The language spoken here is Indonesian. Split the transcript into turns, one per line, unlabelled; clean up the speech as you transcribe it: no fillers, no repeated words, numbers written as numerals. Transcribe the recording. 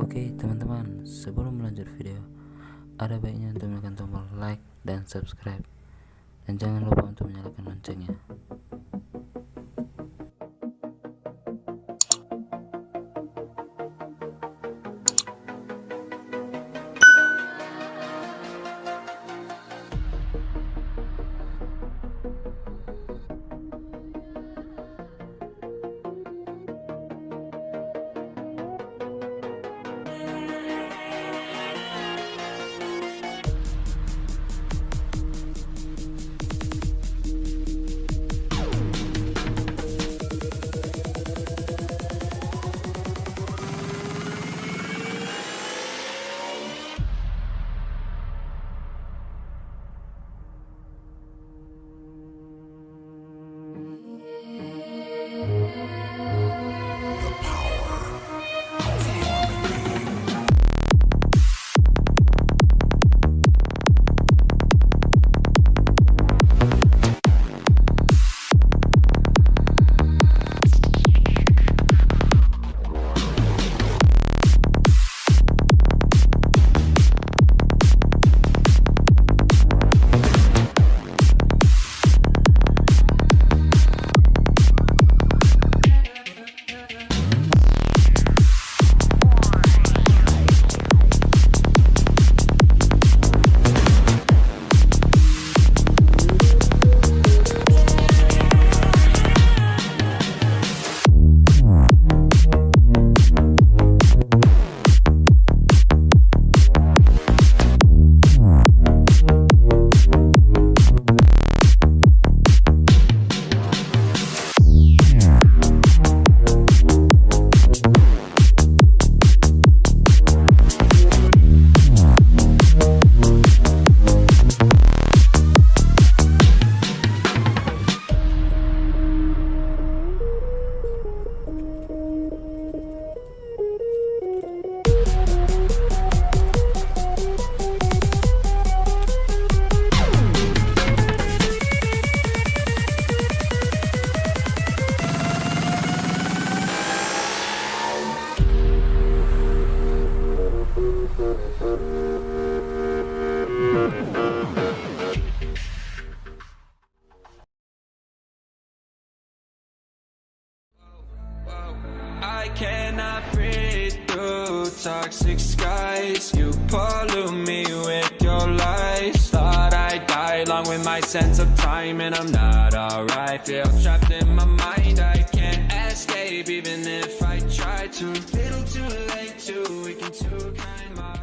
Oke teman-teman, sebelum melanjut video, ada baiknya untuk menekan tombol like dan subscribe, dan jangan lupa untuk menyalakan loncengnya.
I cannot breathe through toxic skies. You pollute me with your lies. Thought I'd die along with my sense of time, and I'm not alright. Feel trapped in my mind, I can't escape even if I try to. Little too late to weaken to kind my